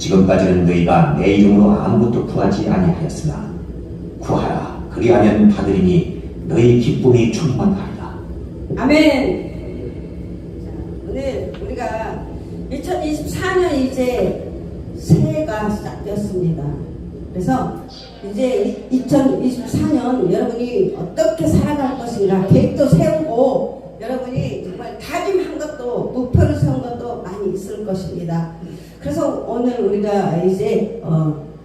지금까지는 너희가 내 이름으로 아무것도 구하지 아니하였으나 구하라 그리하면 받으리니 너희 기쁨이 충만하리라. 아멘. 오늘 우리가 2024년 이제 새해가 시작되었습니다. 그래서 이제 2024년 여러분이 어떻게 살아갈 것인가 계획도 세우고 여러분이 정말 다짐한 것도 목표를 세운 것도 많이 있을 것입니다. 그래서 오늘 우리가 이제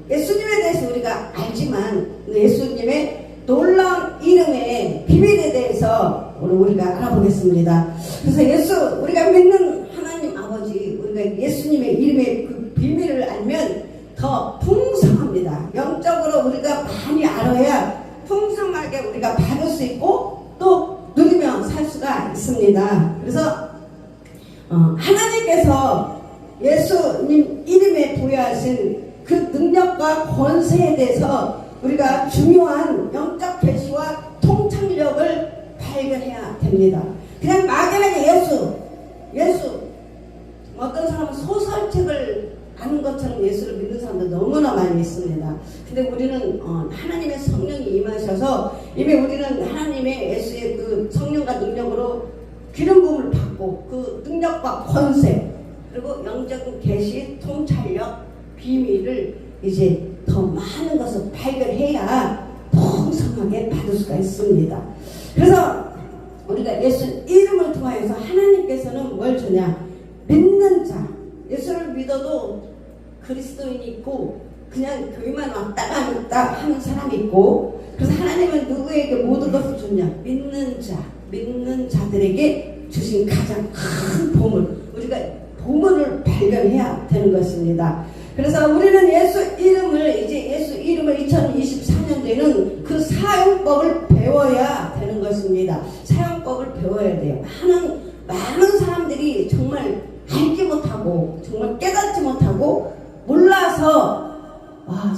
예수님에 대해서 우리가 알지만 예수님의 놀라운 이름의 비밀에 대해서 우리가 알아보겠습니다. 그래서 우리가 믿는 하나님 아버지, 우리가 예수님의 이름의 그 비밀을 알면 더 풍성합니다. 영적으로 우리가 많이 알아야 풍성하게 우리가 받을 수 있고 또 누리며 살 수가 있습니다. 그래서 하나님께서 예수님 이름에 부여하신 그 능력과 권세에 대해서 우리가 중요한 영적 계시와 통찰력을 발견해야 됩니다. 그냥 막연하게 예수 어떤 사람은 소설책을 아는 것처럼 예수를 믿는 사람들 너무나 많이 있습니다. 근데 우리는 하나님의 성령이 임하셔서 이미 우리는 하나님의 예수의 그 성령과 능력으로 기름 부음을 받고 그 능력과 권세 그리고 영적 계시 통찰력 비밀을 이제 더 많은 것을 발견해야 풍성하게 받을 수가 있습니다. 그래서 우리가 예수 이름을 통하여서 하나님께서는 뭘 주냐? 믿는 자. 예수를 믿어도 그리스도인이 있고 그냥 교회만 왔다 갔다 하는 사람이 있고, 그래서 하나님은 누구에게 모든 것을 줬냐? 믿는 자. 믿는 자들에게 주신 가장 큰 보물, 우리가 보물을 발견해야 되는 것입니다. 그래서 우리는 예수 이름을 2024년도에는 그 사용법을 배워야 되는 것입니다. 사용법을 배워야 돼요. 많은 사람들이 정말 알지 못하고 정말 깨닫지 못하고 몰라서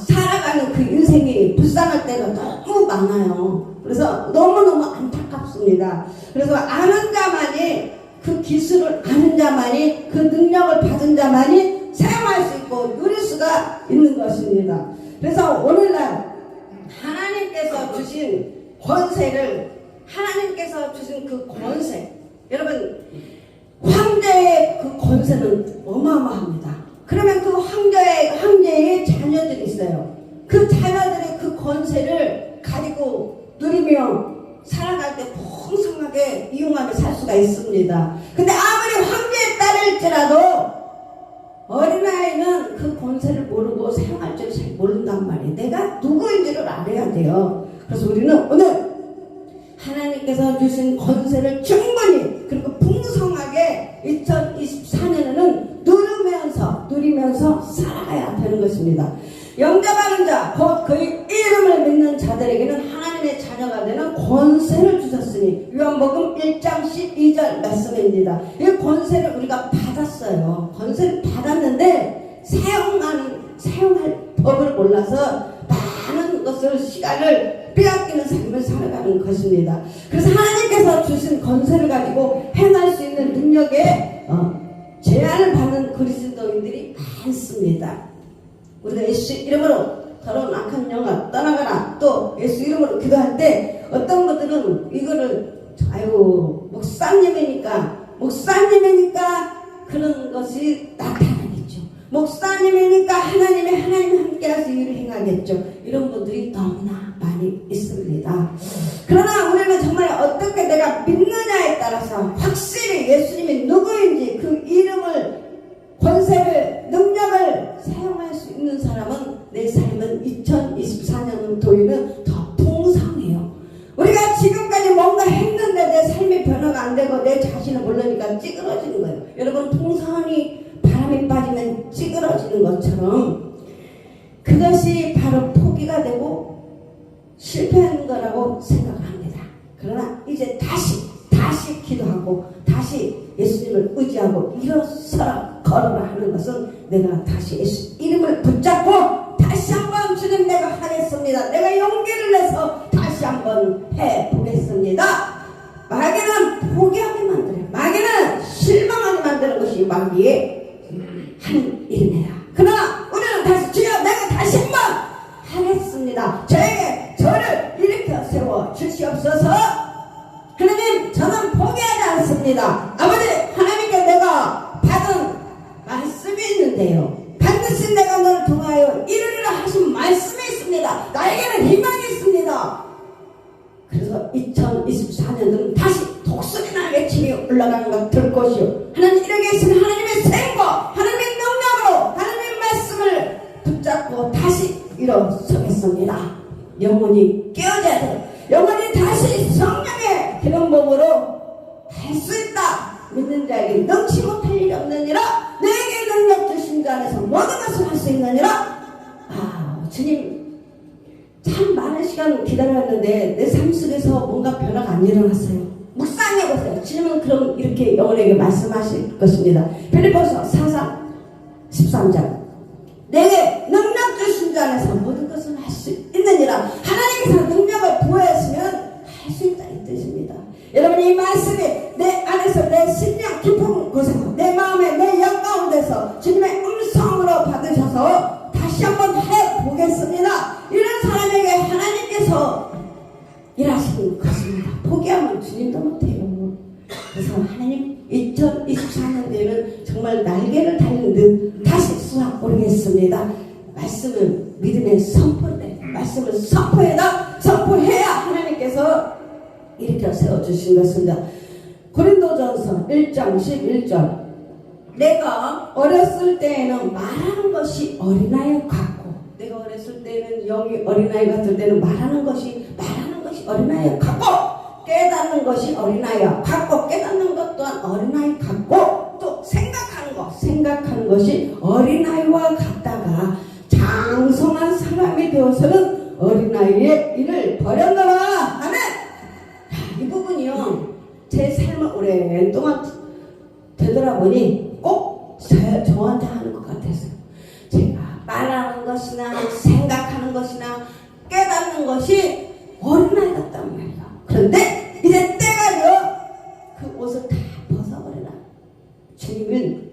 살아가는 그 인생이 불쌍할 때가 너무 많아요. 그래서 너무너무 안타깝습니다. 그래서 아는 자만이, 그 기술을 아는 자만이, 그 능력을 받은 자만이 사용할 수 있고 누릴 수가 있는 것입니다. 그래서 오늘날 하나님께서 주신 권세를, 하나님께서 주신 그 권세, 여러분 황제의 그 권세는 어마어마합니다. 그러면 그 황제의 자녀들이 있어요. 그 자녀들의 그 권세를 가지고 누리며 살아갈 때 풍성하게 이용하며 살 수가 있습니다. 근데 아무리 황제의 딸일지라도 어린아이는 그 권세를 모르고 사용할 줄 잘 모른단 말이에요. 내가 누구인지를 알아야 돼요. 그래서 우리는 오늘 하나님께서 주신 권세를 충분히 그리고 풍성하게 2024년에는 누리면서 살아가야 되는 것입니다. 영접하는 자, 곧 그의 이름을 믿는 자들에게는 하나님의 자녀가 되는 권세를 주셨으니, 요한복음 1장 12절 말씀입니다. 이 권세를 우리가 받았어요. 권세를 받았는데 사용할 법을 몰라서 많은 것을, 시간을 빼앗기는 삶을 살아가는 것입니다. 그래서 하나님께서 주신 권세를 가지고 행할 수 있는 능력에 제한을 받는 그리스도인들이 많습니다. 우리가 예수 이름으로 더러운 악한 영아 떠나가라, 또 예수 이름으로 기도할 때 어떤 분들은 이거를 목사님이니까 그런 것이 나타나겠죠. 목사님이니까 하나님 함께해서 일을 행하겠죠. 이런 분들이 너무나 많이 있습니다. 그러나 우리는 정말 어떻게 내가 믿느냐에 따라서 확실히 예수님이 누구인지 그 이름을, 권세를, 능력을 사용할 수 있는 사람은 내 삶은 2024년도에는 더 풍성해요. 우리가 지금까지 뭔가 했는데 내 삶의 변화가 안 되고 내 자신을 모르니까 찌그러지는 거예요. 여러분, 풍선이 바람이 빠지면 찌그러지는 것처럼 그것이 바로 포기가 되고 실패하는 거라고 생각합니다. 그러나 이제 다시 기도하고 다시 예수님을 의지하고 일어서라 걸어라 하는 것은, 내가 다시 예수 이름을 붙잡고 다시 한번 주님 내가 하겠습니다. 내가 용기를 내서 다시 한번 해보겠습니다. 마귀는 포기하게 만들어요. 마귀는 실망하게 만드는 것이 마귀의 하는 일이에요. 그러나 있는데요. 반드시 내가 너를 통하여 이루리라 하신 말씀이 있습니다. 나에게는 희망이 있습니다. 그래서 2024년도는 다시 독수리나 외침이 올라가는 것 들 것이요. 하나님 이렇게 있으면 하나님의 생과 하나님의 능력으로 하나님의 말씀을 붙잡고 다시 일어서겠습니다. 영혼이 깨어져야 돼요. 영혼이 다시 성령의 기름부음으로 할 수 있다. 믿는 자에게 넘치 못할 일이 없느니라. 내게 능력 주신 자 안에서 모든 것을 할 수 있느니라. 주님 참 많은 시간 기다렸는데 내 삶 속에서 뭔가 변화가 안 일어났어요. 묵상해보세요. 주님은 그럼 이렇게 영혼에게 말씀하실 것입니다. 필리포서 4장 13절 내게 능력 주신 자 안에서 모든 것을 할 수 있느니라. 하나님께서 능력을 부어하시면 할 수 있다 이 뜻입니다. 여러분 이 말씀이 내 안에서 내 심령 깊은 곳에서 내 마음에 내 영 가운데서 주님의 음성으로 받으셔서 다시 한번 해보겠습니다. 이런 사람에게 하나님께서 일하시는 것입니다. 포기하면 주님도 못해요. 그래서 하나님 2024년도에는 정말 날개를 달린 듯 다시 쏘아 오르겠습니다. 말씀을 믿음의 선포를 말씀을 선포해야 하나님께서 일으켜 세워주신 것입니다. 고린도전서 1장 11절 내가 어렸을 때에는 말하는 것이 어린아이 같고 내가 어렸을 때는 영이 어린아이 같을 때는 말하는 것이 어린아이 같고 깨닫는 것이 어린아이 같고 깨닫는 것 또한 어린아이 같고 또 생각하는 것이 어린아이와 같다가 장성한 사람이 되어서는 어린아이의 일을 버렸노라. 아멘. 이 부분이요 제 삶을 오랫동안 되돌아보니 꼭 저한테 하는 것 같았어요. 제가 말하는 것이나 생각하는 것이나 깨닫는 것이 어린아이 같단 말이야. 그런데 이제 때가요 그 옷을 다 벗어버려라. 주님은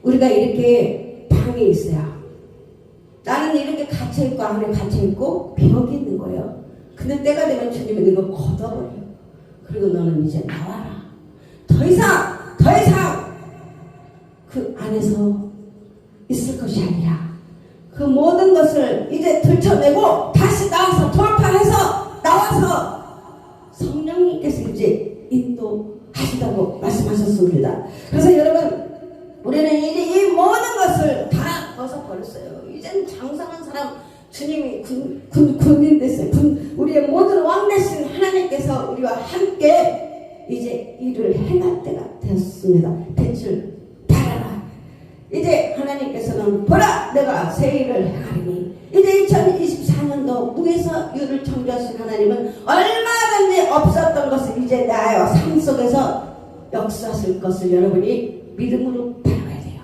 우리가 이렇게 방에 있어요. 나는 이렇게 갇혀있고 안에 갇혀있고 벽이 있는 거예요. 근데 때가 되면 주님은 이거 걷어버려요. 그리고 너는 이제 나와라. 더 이상 그 안에서 있을 것이 아니라 그 모든 것을 이제 들춰내고 다시 나와서 성령님께서 이제 인도하시다고 말씀하셨습니다. 그래서 여러분 우리는 이제 이 모든 것을 다 벗어버렸어요. 이제는 장성한 사람 주님이 군인 됐어요. 우리의 모든 왕 되신 하나님께서 우리와 함께 이제 일을 행할 때가 되었습니다. 빛을 발하라. 이제 하나님께서는 보라 내가 새 일을 행하리니 이제 2024년도 무에서 유를 창조하신 하나님은 얼마든지 없었던 것을 이제 나의 삶 속에서 역사하실 것을 여러분이 믿음으로 바라봐야 돼요.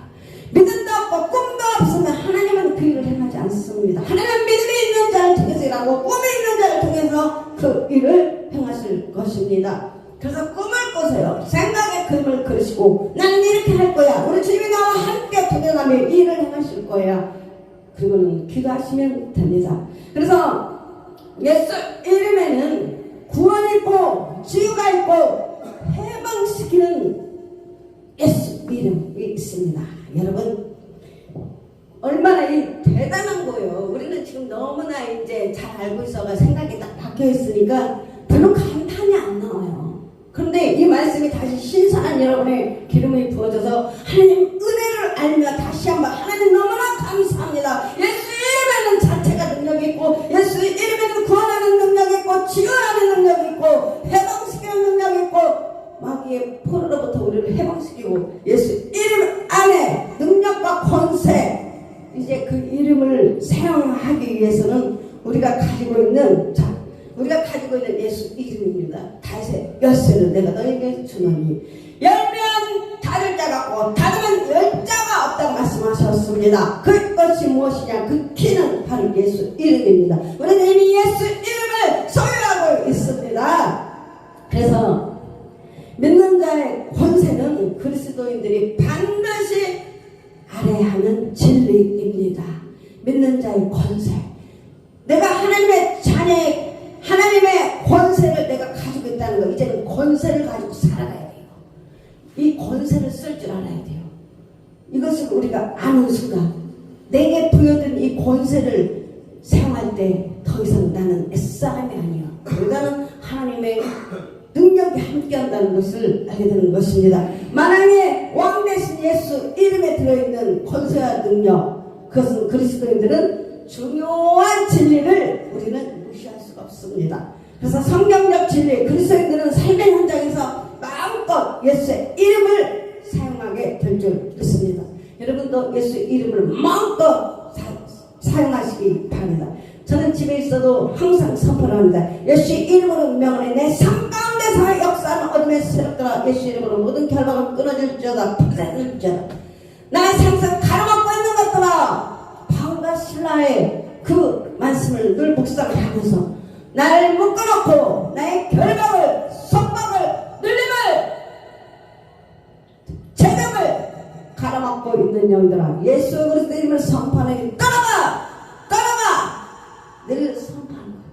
믿음도 없고 꿈도 없으면 하나님은 그 일을 행하지 않습니다. 하나님은 믿음이 있는 자를 통해서 일하고 꿈이 있는 자를 통해서 그 일을 행하실 것입니다. 그래서 꿈을 꾸세요. 생각의 그림을 그리시고 나는 이렇게 할 거야. 우리 주님이 나와 함께 동행하며 일을 행하실 거야. 그리고는 기도하시면 됩니다. 그래서 예수 이름에는 구원이 있고 지유가 있고 해방시키는 예수 이름이 있습니다. 여러분 얼마나 이 대단한 거예요. 우리는 지금 너무나 이제 잘 알고 있어가 생각이 딱 박혀 있으니까 별로 감탄이 안 나와요. 그런데 이 말씀이 다시 신선한 여러분의 기름이 부어져서 하나님 은혜를 알며 다시 한번 하나님 너무나 감사합니다. 예수 이름에는 자체가 능력이 있고 예수 이름에는 구원하는 능력이 있고 치유하는 능력이 있고 해방시키는 능력이 있고 마귀의 포로로부터 우리를 해방시키고 예수 이름 안에 능력과 권세 이제 그 이름을 사용하기 위해서는 우리가 가지고 있는 예수 이름입니다. 다윗의 열쇠를 내가 너에게 주노니 열면 닫을 자가 없고 닫으면 열 자가 없다고 말씀하셨습니다. 그것이 무엇이냐? 그 키는 바로 예수 이름입니다. 우리는 이미 예수 이름을 소유하고 있습니다. 그래서 믿는 자의 권세는 그리스도인들이 반드시 알아야 하는 진리입니다. 믿는 자의 권세. 내가 하나님의 자녀의 하나님의 권세를 내가 가지고 있다는 거. 이제는 권세를 가지고 살아가야 돼요. 이 권세를 쓸 줄 알아야 돼요. 이것이 것을 우리가 아는 순간 내게 부여된 이 권세를 사용할 때 더 이상 나는 옛사람이 아니야. 보다는 하나님의 능력이 함께한다는 것을 알게 되는 것입니다. 만왕의 왕 대신 예수 이름에 들어있는 권세와 능력, 그것은 그리스도인들은 중요한 진리를 우리는 무시할 수가 없습니다. 그래서 성경적 진리, 그리스도인들은 삶의 현장에서 마음껏 예수의 이름을 사용하게 될 줄 믿습니다. 여러분도 예수의 이름을 마음껏 사용하시기 바랍니다. 저는 집에 있어도 항상 선포를 합니다. 예수의 이름으로 명하네. 내 삶 가운데서 역사하는 어둠의 세력들아, 예수의 이름으로 모든 결박을 끊어질지어다, 부서질지어다. 나의 삶에서 가로막고 있는 것들아, 바울과 신라의 그 말씀을 늘 묵상을 하면서 나를 묶어놓고 나의 결박을, 속박을, 눌림을, 제적을 가로막고 있는 영들아, 예수 그리스도 이름을 선포하니 떠나가! 늘 선포하는 거예요.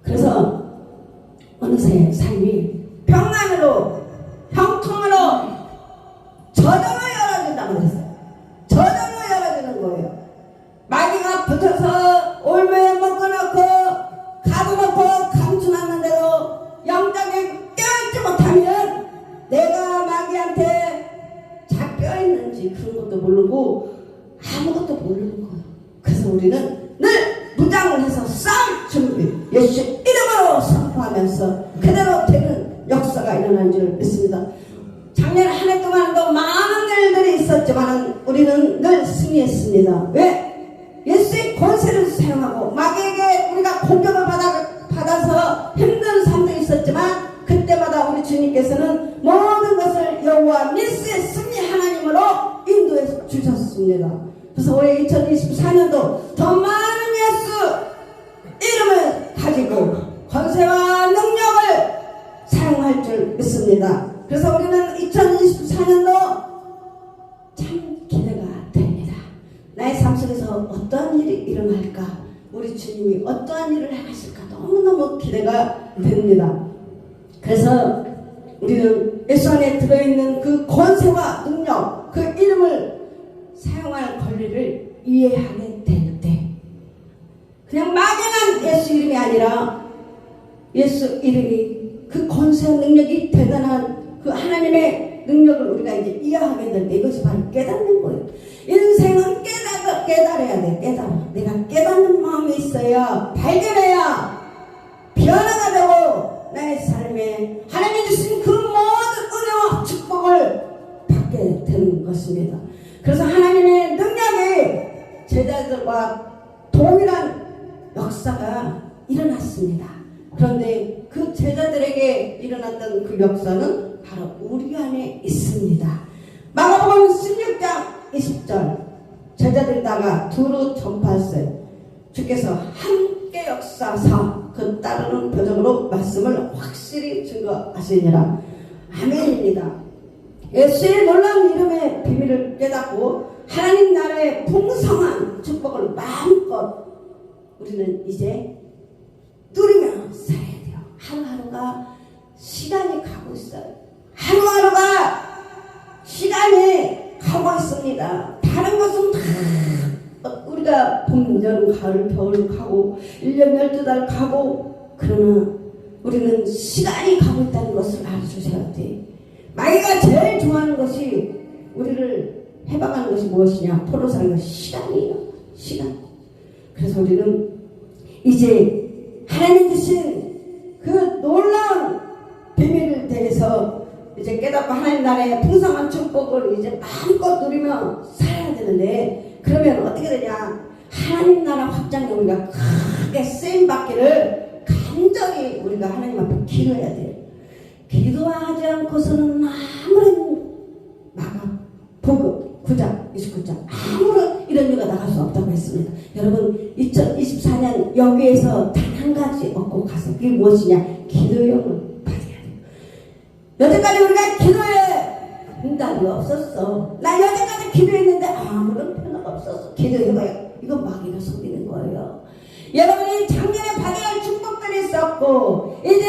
그래서 어느새 삶이 평안으로, 형통으로, 저절로 열어진다고 그랬어요. 저절로 열어지는 거예요. 마귀가 붙어서 올무에 묶어놓고 가둬놓고 감춰놨는데도 영적인 깨어있지 못하면 내가 마귀한테 잡혀있는지 그런 것도 모르고 아무것도 모르는 거예요. 그래서 우리는 늘 무장을 해서 싸울 준비, 예수 이름으로 선포하면서 그대로 되는 역사가 일어난 줄 믿습니다. 작년 한 해 동안도 많은 일들이 있었지만 우리는 늘 승리했습니다. 왜? 예수의 권세를 사용하고 마귀에게 우리가 공격을 받아서 힘든 삶도 있었지만 그때마다 우리 주님께서는 모든 것을 여호와 니스의 승리 하나님으로 인도해 주셨습니다. 그래서 올해 2024년도 더 많은 예수 이름을 가지고 권세와 능력을 사용할 줄 믿습니다. 그래서 우리는 2024년도 참 기대가 됩니다. 나의 삶 속에서 어떠한 일이 일어날까, 우리 주님이 어떠한 일을 하실까 너무너무 기대가 됩니다. 그래서 우리는 예수 안에 들어있는 그 권세와 능력, 그 이름을 사용할 권리를 이해하게 될 때 그냥 막연한 예수 이름이 아니라 예수 이름이 그 권세와 능력이 대단한 그 하나님의 능력을 우리가 이제 이해하게 될 때 이것이 바로 깨닫는 거예요. 인생은 깨달아야 돼. 내가 깨닫는 마음이 있어야, 발견해야 변화가 되고 나의 삶에 하나님이 주신 그 모든 은혜와 축복을 받게 되는 것입니다. 그래서 하나님의 능력이 제자들과 동일한 역사가 일어났습니다. 그런데 그 제자들에게 일어났던 그 역사는 바로 우리 안에 있습니다. 마가복음 16장 20절 제자들다가 두루 전파했어요. 주께서 함께 역사하사 그 따르는 표적으로 말씀을 확실히 증거하시니라. 아멘입니다. 예수의 놀라운 이름의 비밀을 깨닫고 하나님 나라의 풍성한 축복을 마음껏 우리는 이제 누리며 살아야 돼요. 하루하루가 시간이 가고 있어요. 하루하루가 시간이 가고 있습니다. 다른 것은 다 우리가 봄, 여름, 가을, 겨울 가고 1년 12달 가고, 그러나 우리는 시간이 가고 있다는 것을 알아주셔야 돼. 마귀가 제일 좋아하는 것이 우리를 해방하는 것이 무엇이냐? 포로 사는 것이 시간이에요. 시간. 그래서 우리는 이제 하나님 주신 그 놀라운 비밀에 대해서 이제 깨닫고 하나님 나라의 풍성한 축복을 이제 마음껏 누리며 살아야 되는데, 그러면 어떻게 되냐? 하나님 나라 확장에 우리가 크게 쓰임받기를 간절히 우리가 하나님 앞에 기도해야 돼요. 기도하지 않고서는 아무런 복음 9장 29장 아무런 이런 일가 나갈 수 없다고 했습니다. 여러분 2024년 여기에서 단 한 가지 얻고 가서 그게 무엇이냐? 기도용을 받아야 돼요. 여태까지 우리가 기도에 응답이 없었어. 나 여태까지 기도했는데 아무런 변화가 없었어. 기도해봐요. 이건 마귀가 속이는 거예요. 여러분이 작년에 받아야 할 축복들이 있었고 이제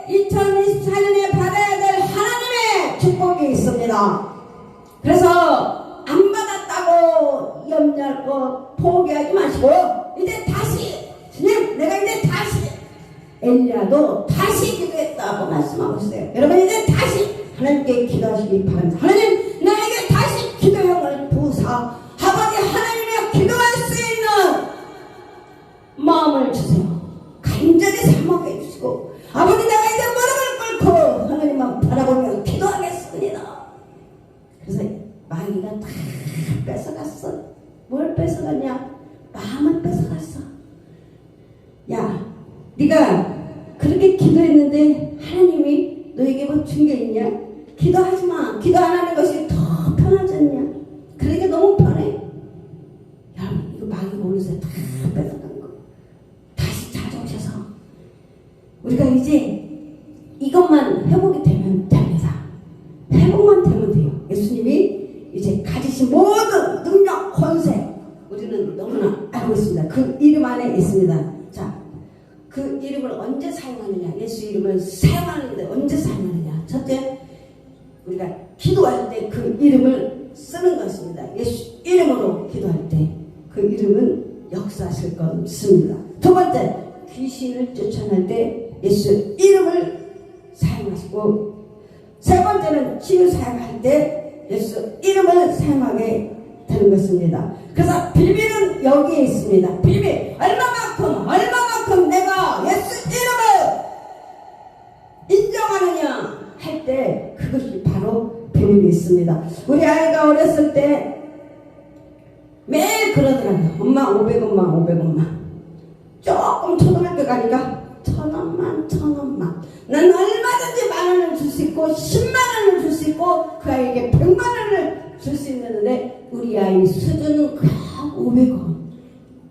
2024년에 받아야 될 하나님의 축복이 있습니다. 그래서 안 받았다 포기하지 마시고 이제 다시 주님 내가 이제 다시 엘리야도 다시 기도했다고 말씀하고 있어요. 여러분 이제 다시 하나님께 기도하시기 바랍니다. 하나님 나에게 다시 기도형을 부으사 아버지 하나님의 기도할 수 있는 마음을 주세요. 간절히 사모하게 해주시고 아버지 내가 이제 무릎을 꿇고 하나님만 바라보며 기도하겠습니다. 그래서 마귀가 다 뺏어갔어. 뭘 뺏어갔냐? 마음을 뺏어갔어. 야 네가 그렇게 기도했는데 하나님이 너에게 뭐 준 게 있냐? 기도하지 마. 기도 안 하는 것이 더 편하지 않냐? 그러니까 너무 편해. 여러분 이거 마귀가 오면서 다 뺏어간 거. 다시 찾아오셔서 우리가 이제 이것만 회복이 되면 됩니다. 회복만 되면 돼요. 예수님이 이제 가지신 모든 능력, 권세 우리는 너무나 알고 있습니다. 그 이름 안에 있습니다. 자, 그 이름을 언제 사용하느냐? 예수 이름을 사용하는데 언제 사용하느냐? 첫째, 우리가 기도할 때 그 이름을 쓰는 것입니다. 예수 이름으로 기도할 때 그 이름은 역사하실 것입니다. 두 번째, 귀신을 쫓아낼 때 예수 이름을 사용하시고, 세 번째는 치유 사용할 때 예수 이름을 사용하게 되는 것입니다. 그래서 비밀은 여기에 있습니다. 비밀 얼마만큼 내가 예수 이름을 인정하느냐 할 때 그것이 바로 비밀이 있습니다. 우리 아이가 어렸을 때 매일 그러더라고요. 엄마 500원만 조금 초등학교 가니까 1,000원만 난 얼마든지 10,000원을 줄 수 있고 100,000원을 줄 수 있고 그 아이에게 1,000,000원을 줄 수 있는데 우리 아이 수준은 그냥 500원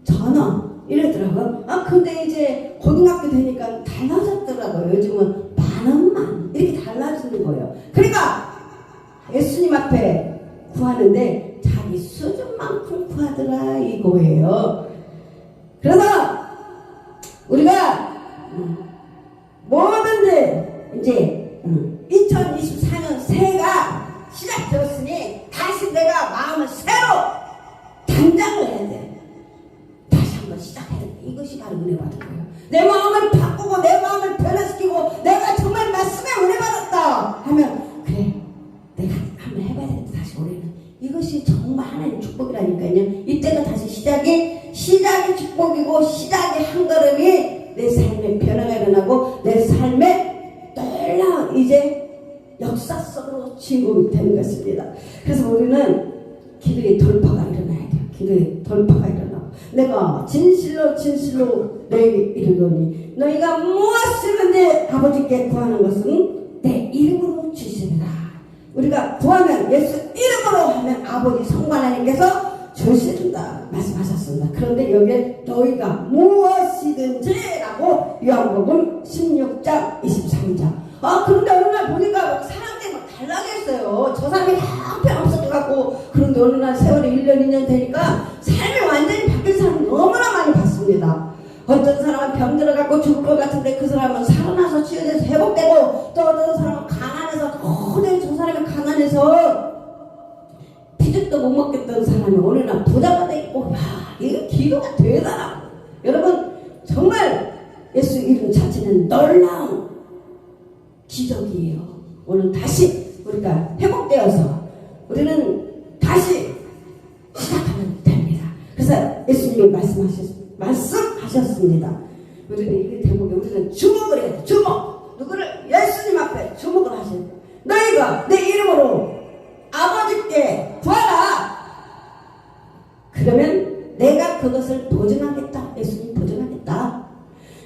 1,000원 이러더라고요. 근데 이제 고등학교 되니까 달라졌더라고요. 요즘은 10,000원만 이렇게 달라지는 거예요. 그러니까 예수님 앞에 구하는데 자기 수준만큼 구하더라 이거예요. 그래서 우리가 뭐든지 이제 2024년 새해가 시작되었으니 다시 내가 마음을 새로 단장을 해야 돼. 다시 한번 시작해야 돼. 이것이 바로 은혜 받은 거예요. 내 마음을 바꾸고 내 마음을 변화시키고 내가 정말 말씀에 은혜 받았다 하면 그래 내가 한번 해봐야 되겠다. 다시 올해는 이것이 정말 하나님의 축복이라니까요. 이때가 다시 시작이 축복이고 시작이 한 걸음이 내 삶의 변화가 일어나고 내 삶의 놀라운 이제 역사 속으로 주인공이 되는 것입니다. 그래서 우리는 기도의 돌파가 일어나야 돼요. 기도의 돌파가 일어나고 내가 진실로 너에게 이르노니 너희가 무엇이든지 아버지께 구하는 것은 내 이름으로 주시리라. 우리가 구하면 예수 이름으로 하면 아버지 성부 하나님께서 주시린다 말씀하셨습니다. 그런데 여기에 너희가 무엇이든지라고 요한복음 16장 23장 그런데 어느 날 보니까 사람들이 막 달라졌어요. 저 사람이 한편 없어져갖고 그런데 어느 날 세월이 1년 2년 되니까 삶이 완전히 바뀐 사람이 너무나 많이 봤습니다. 어떤 사람은 병 들어갖고 죽을 것 같은데 그 사람은 살아나서 치유돼서 회복되고 또 어떤 사람은 가난해서 도저히 저 사람이 가난해서 피죽도 못 먹겠던 사람이 어느 날 부자가 되고 이거 기도가 대단하고 여러분 정말 예수 이름 자체는 놀라운 기적이에요. 오늘 다시 우리가 회복되어서 우리는 다시 시작하면 됩니다. 그래서 예수님이 말씀하셨습니다. 우리는 이 대목에 우리는 주목을 해야 돼. 주목. 누구를? 예수님 앞에 주목을 하셔야 돼. 너희가 내 이름으로 아버지께 구하라. 그러면 내가 그것을 보증하겠다. 예수님 보증하겠다.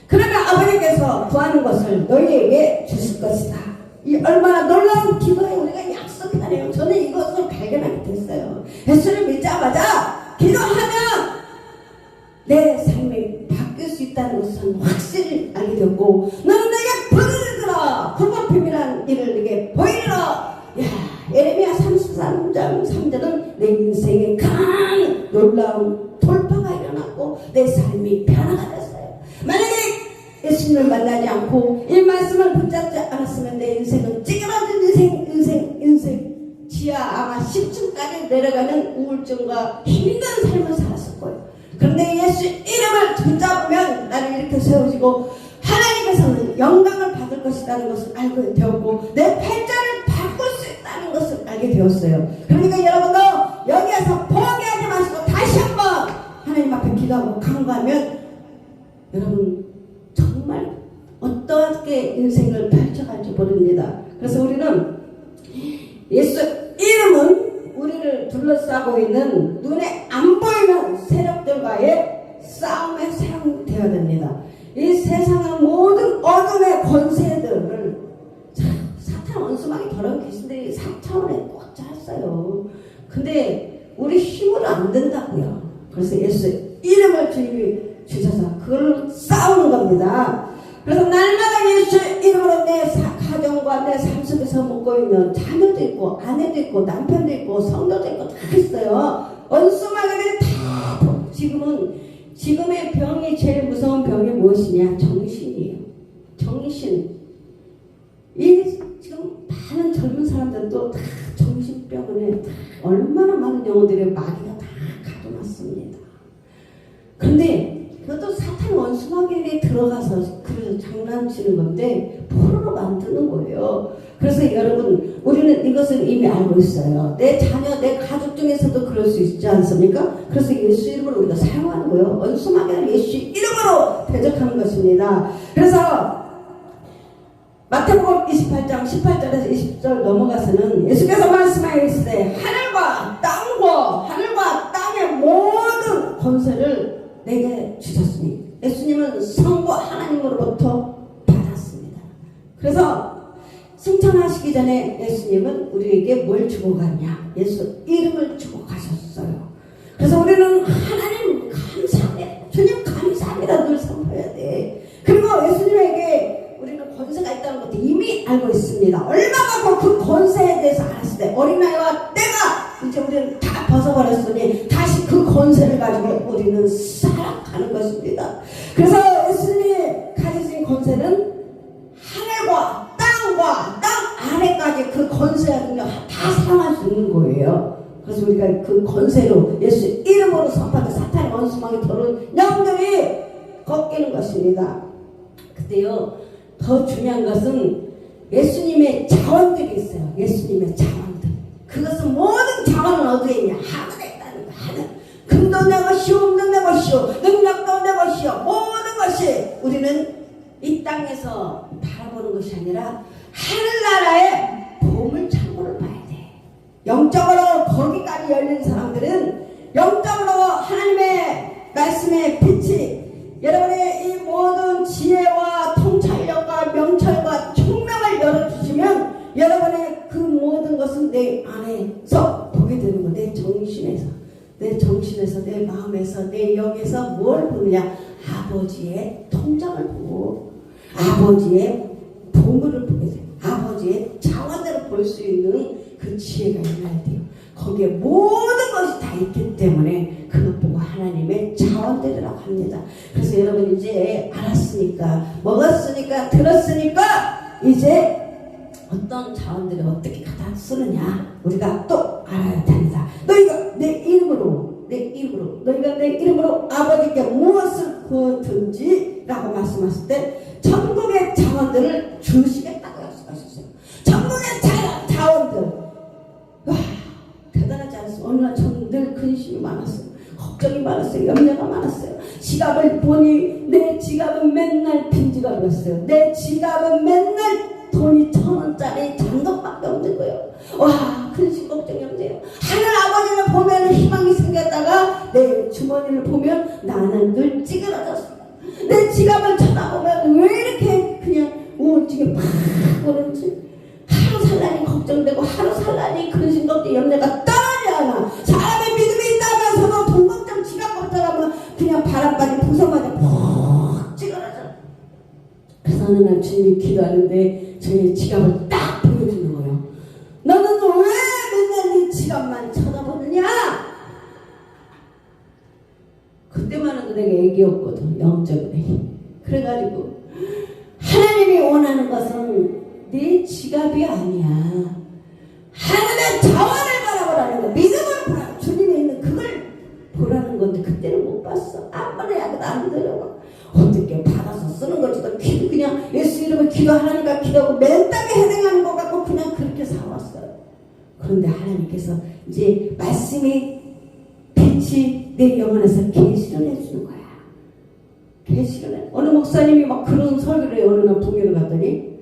그러면 아버지께서 구하는 것을 너희에게 주실 것이다. 이 얼마나 놀라운 기도에 우리가 약속이 나네요. 저는 이것을 발견하게 됐어요. 예수를 믿자마자 기도하면 내 삶이 바뀔 수 있다는 것은 확실히 알게 되었고 너는 내게 보이리라. 불법힘이라는 일을 내게 보이리라. 예레미야 33장 3절은 내 인생에 큰 놀라운 돌파가 일어났고 내 삶이 변화가 됐어요. 만약에 예수님을 만나지 않고 이 말씀을 붙잡지 않았으면 내 인생은 찌그러진 인생 지하 아마 10층까지 내려가는 우울증과 힘든 삶을 살았을 거예요. 그런데 예수 이름을 붙잡으면 나를 이렇게 세워지고 하나님께서는 영광을 받을 것이라는 것을 알게 되었고 내 팔자를 바꿀 수 있다는 것을 알게 되었어요. 그러니까 여러분도 여기에서 포기하지 마시고 다시 한번 하나님 앞에 기도하고 간구하면 여러분 정말 어떻게 인생을 펼쳐갈지 모릅니다. 그래서 우리는 예수 이름은 우리를 둘러싸고 있는 눈에 안 보이는 세력들과의 싸움에 사용되어야 됩니다. 이 세상의 모든 어둠의 권세들을 사탄 원수막이 더러운 귀신들이 4차원에 꽉 찼어요. 근데 우리 힘으로 안 된다고요. 그래서 예수 이름을 주님이 주셔서 그걸 싸우는 겁니다. 그래서 날마다 예수 이름으로 내 가정과 내 삶 속에서 먹고 있는 자녀도 있고 아내도 있고 남편도 있고 성도도 있고 다 있어요. 원수마귀들이 다 지금의 병이 제일 무서운 병이 무엇이냐? 정신이에요. 정신. 이 지금 많은 젊은 사람들도 다 정신병원에 다 얼마나 많은 영혼들의 마귀가 다 가둬놨습니다. 그런데 그것도 사탄 원수마귀에 들어가서 그 장난치는 건데 포로로 만드는 거예요. 그래서 여러분 우리는 이것을 이미 알고 있어요. 내 자녀, 내 가족 중에서도 그럴 수 있지 않습니까? 그래서 예수 이름으로 우리가 사용하는 거예요. 원수마귀는 예수 이름으로 대적하는 것입니다. 그래서 마태복음 28장 18절에서 20절 넘어가서는 예수께서 말씀하시되 하늘과 땅의 모든 권세를 내게 주셨으니 예수님은 성부 하나님으로부터 받았습니다. 그래서 승천하시기 전에 예수님은 우리에게 뭘 주고 갔냐? 예수 이름을 주고 가셨어요. 그래서 우리는 하나님 감사합니다. 주님 감사합니다. 늘 선포해야 돼. 그리고 예수님에게 우리는 권세가 있다는 것도 이미 알고 있습니다. 얼마나 그 권세에 대해서 알았을 때 어린아이와 때가 이제 우리는 다 벗어버렸으니 다시 그 권세를 가지고 우리는 살아가는 것입니다. 그래서 예수님이 가지신 권세는 하늘과 땅과 땅 아래까지 그 권세와 능력 다 사용할 수 있는 거예요. 그래서 우리가 그 권세로 예수 이름으로 선포하는 사탄의 원수막이 더러운 영들이 꺾이는 것입니다. 그때요 더 중요한 것은 예수님의 자원들이 있어요. 예수님의 자원들. 그것은 모든 자원은 어디에 있냐? 하늘에 있다는 거. 하늘. 금도 내 것이요 은도 내 것이요 능력도 내 것이요 모든 것이 우리는 이 땅에서 바라보는 것이 아니라 하늘나라의 보물창고를 봐야 돼. 영적으로 거기까지 열린 사람들은 영적으로 하나님의 말씀의 빛이 여러분의 이 모든 지혜와 통찰력과 명철과 총명을 열어주시면 여러분의 그 모든 것은 내 안에서 보게 되는 거예요. 내 정신에서 내 마음에서 내 영에서 뭘 보느냐? 아버지의 통장을 보고 아버지의 보물을 보게 돼요. 아버지의 자원들을 볼 수 있는 그 지혜가 있어야 돼요. 거기에 모든 것이 다 있기 때문에 그것 보고 하나님의 자원들이라고 합니다. 그래서 여러분 이제 알았으니까 먹었으니까 들었으니까 이제 어떤 자원들을 어떻게 갖다 쓰느냐 우리가 또 알아야 됩니다. 너희가 내 이름으로 너희가 내 이름으로 아버지께 무엇을 구하든지 라고 말씀하실 때 천국의 자원들을 주시겠다고 약속하셨어요. 천국의 자원들. 와 대단하지 않습니까? 어느 날 저는 늘 근심이 많았어요. 걱정이 많았어요. 염려가 많았어요. 지갑을 보니 내 지갑은 맨날 빈 지갑이었어요. 내 지갑은 맨날 돈이 1,000원짜리 잔돈밖에 없는 거예요. 와 근심 걱정이 없네요. 하늘 아버지를 보면 희망이 생겼다가 내 주머니를 보면 나는 늘 찌그러졌어요. 내 지갑을 쳐다보면 왜 이렇게 그냥 우울증이 팍 오는지 하루 살라니 걱정되고 하루 살라니 근심 걱정 염려가 떠나지 않아. 사람의 믿음이 있다면서도 돈 걱정 지갑 걱정하면 그냥 바람바지 부서마저 푹 찌그러져. 그래서 어느 날 주님이 기도하는데 저의 지갑을 딱 보여주는 거예요. 너는 왜 맨날 네 지갑만 쳐다보느냐? 그때만 해도 내가 애기였거든. 영적으로. 그래가지고 하나님이 원하는 것은 네 지갑이 아니야. 하늘의 믿음의 자원을 바라보라는 거. 믿음을 보라. 주님에 있는 그걸 보라는 건데 그때는 못 봤어. 아무리 야도 안 들어가. 어떻게 받아서 쓰는 거지도 그냥 예수 이름을 기도하니까 기도하고 맨땅에 해당하는 것 같고 그냥 그렇게 살았어요. 그런데 하나님께서 이제 말씀이 빛이 내 영혼에서 계시를 해주는 거야. 계시를 해. 어느 목사님이 막 그런 설교를 해요. 어느 날 동요를 갔더니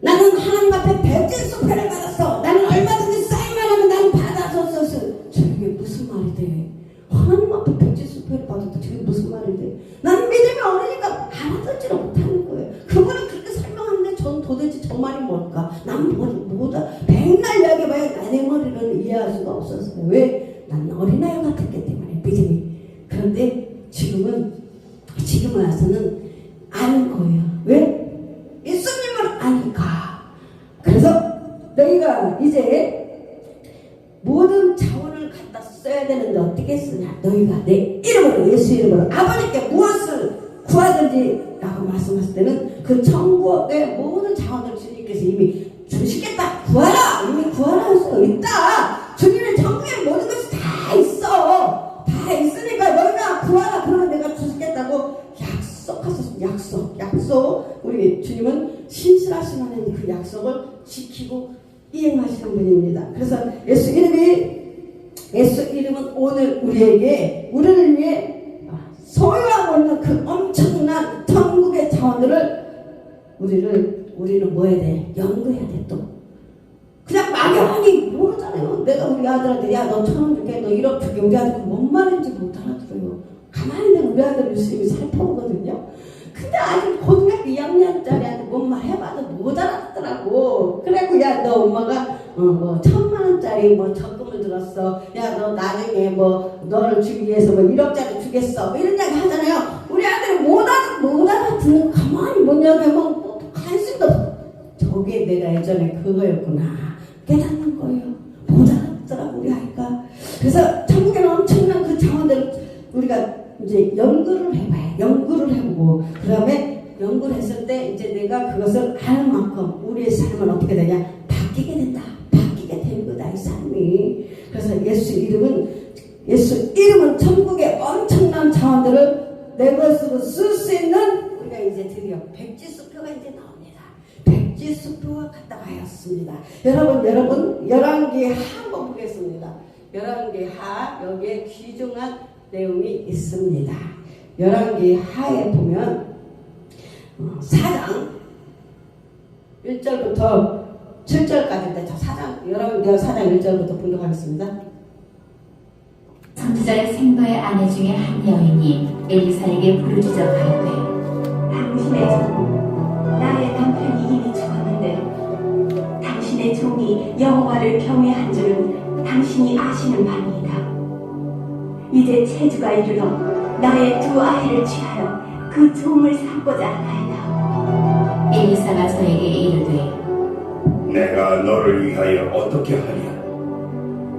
나는 하나님 앞에 백지수표를 받았어. 나는 얼마든지 쌓이만 하면 나는 받아서 썼어. 저게 무슨 말이 돼? 하나님 앞에 백지수표를 받았다. 저게 무슨 말이 돼? 나는 믿음이 없으니까 알아듣지를 못하는 거예요. 그분은 그렇게 설명하는데 전 도대체 저 말이 뭘까? 난 뭐다 백날 이야기해봐야 내 머리는 이해할 수가 없었어요. 왜? 난 어린아이 같았기 때문에 믿음이. 그런데 지금 와서는 아는 거예요. 왜? 예수님을 아니까. 그래서 너희가 이제 모든 자원을 갖다 써야 되는데 어떻게 쓰냐? 너희가 내 이름으로 예수 이름으로 아버지께 무엇을 구하든지 라고 말씀하실 때는 그 천국의 모든 자원을 주님께서 이미 주시겠다. 구하라. 이미 구하라 할 수 있다. 주님의 천국에 모든 것이 다 있어. 다 있으니까 너희가 구하라. 그러면 내가 주시겠다고 약속. 우리 주님은 신실하신 하나님 그 약속을 지키고 이행하시는 분입니다. 그래서 예수 이름은 오늘 우리를 위해 소유하고 있는 그 엄청난 천국의 자원들을 우리는 뭐 해야 돼? 연구해야 돼. 또 그냥 막연히 모르잖아요. 내가 우리 아들한테 야 너 1,000원 줄게, 너 1억 줄게. 우리 아들 뭔 말인지 못 알아들어요. 가만히 있는 우리 아들 열심히 살펴보거든요. 근데 아직 고등학교 2학년짜리한테 뭔 말 해봐도 못 알아듣더라고. 그래갖고 야 너 엄마가 뭐 1,000만원짜리 뭐 적금을 들었어. 야 너 나중에 뭐 너를 주기 위해서 뭐 1억짜리 주겠어. 뭐 이런 이야기 하잖아요. 우리 아들이 못 알아듣는 가만히 못 이야기하면 뭐 관심도 없어. 저게 내가 예전에 그거였구나 깨닫는 거예요. 못 알아듣더라고 우리 아이가. 그래서 천국에는 엄청난 그 자원들을 우리가 이제 연구를 해보고 그 다음에 연구를 했을 때 이제 내가 그것을 아는 만큼 우리의 삶은 어떻게 되냐? 바뀌게 된다. 바뀌게 되는 거다 이 삶이. 그래서 예수 이름은 천국의 엄청난 자원들을 내 것으로 쓸 수 있는 우리가 이제 드디어 백지수표가 이제 나옵니다. 백지수표가 갖다가였습니다. 여러분 열왕기 하 한번 보겠습니다. 열왕기 하 여기에 귀중한 내용이 있습니다. 열왕기 하에 보면 4장 1절부터 7절까지인데 열왕기 4장 1절부터 분석하겠습니다. 선지자의 생도의 아내 중에 한 여인이 엘리사에게 부르짖어 가로되 당신의 종 나의 남편이 이미 죽었는데 당신의 종이 여호와를 경외한 줄은 당신이 아시는 바니이다. 이제 체주가 이르러 나의 두 아이를 취하여 그 종을 삼고자 하나이다. 엘리사가 저에게 이르되 내가 너를 위하여 어떻게 하랴?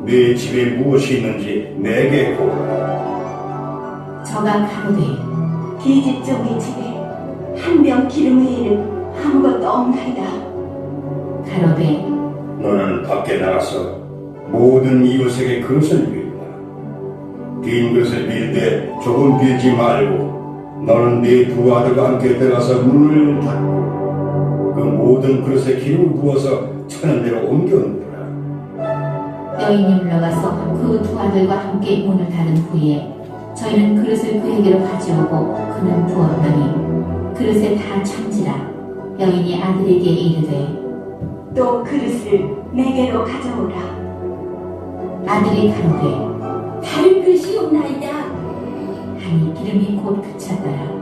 네 집에 무엇이 있는지 내게 보라. 저가 가로되 기집 종의 집에 한 병 기름 외에는 아무것도 없나이다. 가로되 너는 밖에 나가서 모든 이웃에게 그릇을 빌라. 빈 그릇을 빌되 조금 빌지 말고 너는 네 두 아들과 함께 들어가서 문을 닫고 그 모든 그릇에 기름을 부어서 차는 대로 옮겨 놓으라. 여인이 물러가서 그 두 아들과 함께 문을 닫은 후에 저희는 그릇을 그에게로 가져오고 그는 부었더니 그릇에 다 찬지라. 여인이 아들에게 이르되 또 그릇을 내게로 가져오라. 아들이 가로되 다른 그릇이 없나이다. 하니 기름이 곧 그쳤더라.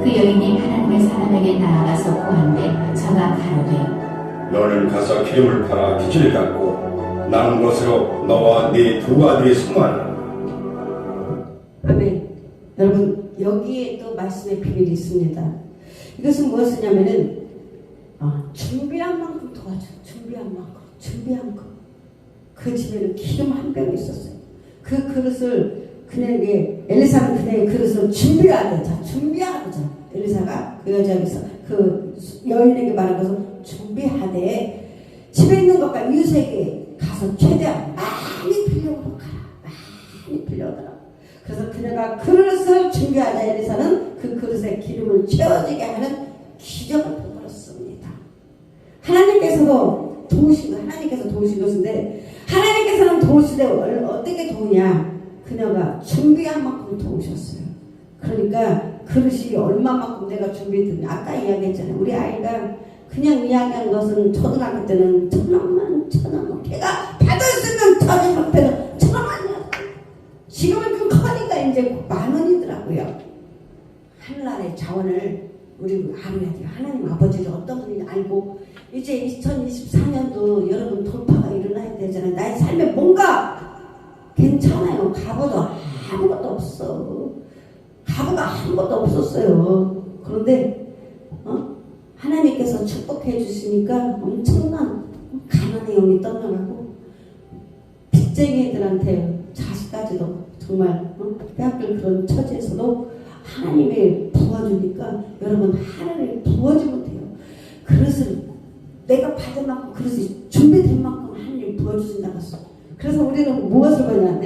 그 여인이 하나님의 사람에게 나아가서 구한데 저가 가로되 너는 가서 기름을 팔아 빚을 갚고 남은 것으로 너와 네 두 아들이 성하라. 아멘. 여러분 여기에 또 말씀의 비밀이 있습니다. 이것은 무엇이냐면은 준비한 만큼 도와줘. 준비한 만큼. 그 집에는 기름 한 병이 있었어요. 그 그릇을 그에게 엘리사는 그의 그릇을 준비하자. 엘리사가 그 여자에게서 그 여인에게 말한 것을 준비하되 집에 있는 것과 이웃에게 가서 가서 최대한 많이 빌려오도록 하라. 많이 빌려오더라. 그래서 그녀가 그릇을 준비하자 에리사는 그 그릇에 기름을 채워지게 하는 기적을 베풀었습니다. 하나님께서도 도우신 것인데 하나님께서는 도우시되 어떻게 도우냐? 그녀가 준비한 만큼 도우셨어요. 그러니까 그릇이 얼마만큼 내가 준비했더니 아까 이야기했잖아요. 우리 아이가 그냥 이야기한 것은 초등학교 때는 1,000원만 걔가 받을 수 있는 터진 형태는 1,000원만이야. 지금은 좀 커니까 이제 10,000원이더라고요. 하늘나라의 자원을 우리 알아야 돼요. 하나님 아버지를 어떤 분인지 알고 이제 2024년도 여러분 돌파가 일어나야 되잖아요. 나의 삶에 뭔가 괜찮아요. 가보도 아무것도 없어. 가보가 아무것도 없었어요. 그런데 하나님께서 축복해 주시니까 엄청난 가난의 영이 떠나가고 빚쟁이들한테 자식까지도 정말 빼앗길 그런 처지에서도 하나님이 부어주니까 여러분 하나님이 부어주면 돼요. 그릇을 내가 받은 만큼 그릇이 준비된 만큼 하나님이 부어주신다고 했어. 그래서 우리는 무엇을 보냐?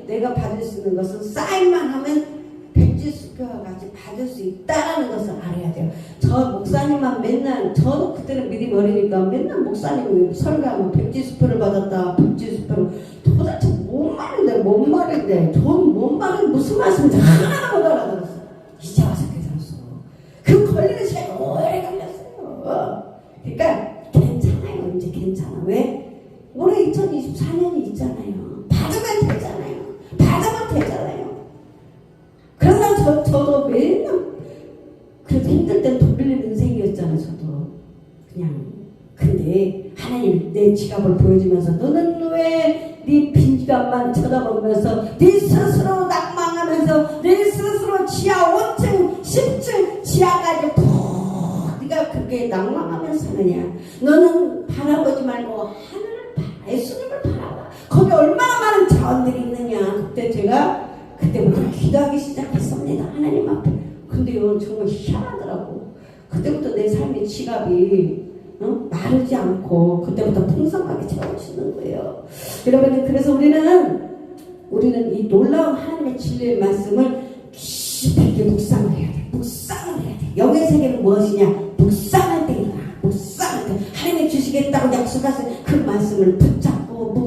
내가 받을 수 있는 것은 쌓임만 하면 백지수표와 같이 받을 수 있다라는 것을 알아야 돼요. 저 목사님만 맨날 저도 그때는 미리 어리니까 맨날 목사님이 설교하면 백지수표를 받았다. 백지수표를 도대체 뭔 말인데 저는 뭔 말이 무슨 말씀인지 하나도 못 알아들었어. 이제 와서 깨달았어. 그 걸리는 시간이 오래 걸렸어요. 그러니까 괜찮아요. 이제 괜찮아. 왜? 올해 2024년이 있잖아요. 받으면 되잖아요. 그래서 저도 맨날 그래도 힘들 땐 돈 빌리는 인생이었잖아요. 저도 그냥 근데 하나님 내 지갑을 보여주면서 너는 왜 네 빈지갑만 쳐다보면서 네 스스로 낭망하면서 네 스스로 지하 5층 10층 지하까지 푹 네가 그렇게 낭망하면서 사느냐. 너는 바라보지 말고 하늘을 바라. 예수님을 바라봐. 거기 얼마나 많은 자원들이 있느냐. 그때부터 기도하기 시작했습니다. 하나님 앞에. 근데요 정말 희한하더라고. 그때부터 내 삶의 지갑이 마르지 않고 그때부터 풍성하게 채워지는 거예요. 여러분 그래서 우리는 이 놀라운 하나님의 진리의 말씀을 깊이 있게 묵상을 해야 돼. 영의 세계는 무엇이냐? 묵상할 때 일어나. 묵상할 때 하나님이 주시겠다고 약속하신 그 말씀을 붙잡고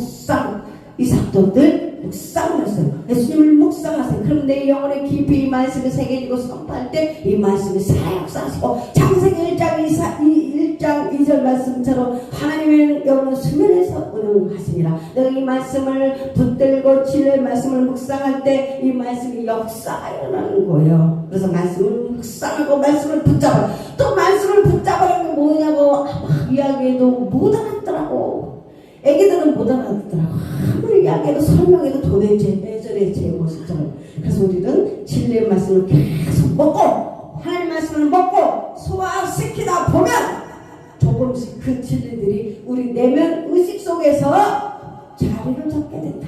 이 사도들 묵상을 했어요. 예수님을 묵상하세요. 그럼 내 영혼에 깊이 이 말씀을 새겨지고 선포할 때 이 말씀이 사역사시고 창세기 1장 2절 말씀처럼 하나님의 영혼은 수면에서 운영하시니라. 내가 이 말씀을 붙들고 진리의 말씀을 묵상할 때 이 말씀이 역사가 일어나는 거예요. 그래서 말씀을 묵상하고 말씀을 붙잡아. 또 말씀을 붙잡으라는 게 뭐냐고 이야기해도 못 알아듣더라고. 애기들은 못 알아듣더라고. 아무리 이야기해도 설명해도 도대체 예전의 제 모습처럼. 그래서 우리는 진리의 말씀을 계속 먹고 하나님의 말씀을 먹고 소화시키다 보면 조금씩 그 진리들이 우리 내면 의식 속에서 자리를 잡게 된다.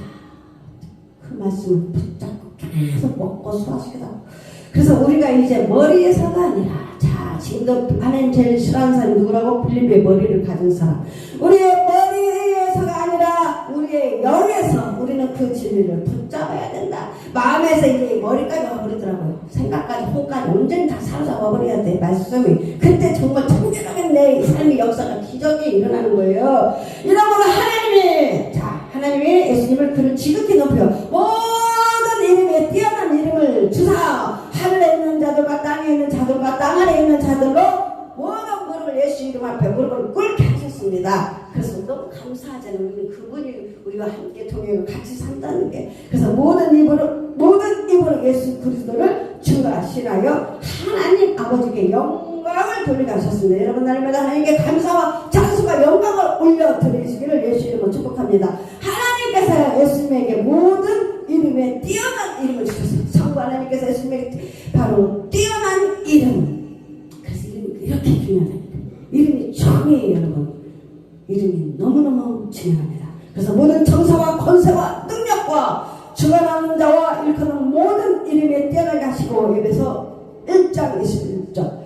그 말씀을 붙잡고 계속 먹고 소화시키다. 그래서 우리가 이제 머리에서가 아니라 자 지금도 하나님 제일 싫어하는 사람이 누구라고? 빌립의 머리를 가진 사람. 우리의 머리에서가 아니라 우리의 영에서 우리는 그 진리를 붙잡아야 된다. 마음에서 이제 머리까지 와버리더라고요. 생각까지 혼까지 온전히 다 사로잡아버려야 돼. 말씀이. 그때 정말 청결하게 내 삶의 역사가 기적이 일어나는 거예요. 이러므로 하나님이 예수님을 그를 지극히 높여 모든 이름에 뛰어난 이름을 주사 하늘에 있는 자들과 땅에 있는 자들과 땅 아래 있는 자들로 모든 무릎을 예수 이름 앞에 무릎을 꿇게 하셨습니다. 그래서 너무 감사하잖아요. 우리는 그분이 우리와 함께 동행을 같이 산다는 게. 그래서 모든 입으로 예수 그리스도를 주가 신하여 하나님 아버지께 영광을 돌리게 하셨습니다. 여러분 날마다 하나님께 감사와 찬송과 영광을 올려드리시기를 예수 이름으로 축복합니다. 하나님께서 예수님에게 모든 이름에 뛰어난 이름을 주셨어요. 성부 하나님께서 예수님에게 바로 뛰어난 이름. 그래서 이름이 이렇게 중요하다. 이름이 중요해요, 여러분. 이름이 너무너무 중요합니다. 그래서 모든 정사와 권세와 능력과 주관하는 자와 일컫는 모든 이름에 뛰어나게 하시고 에베소 1장 21절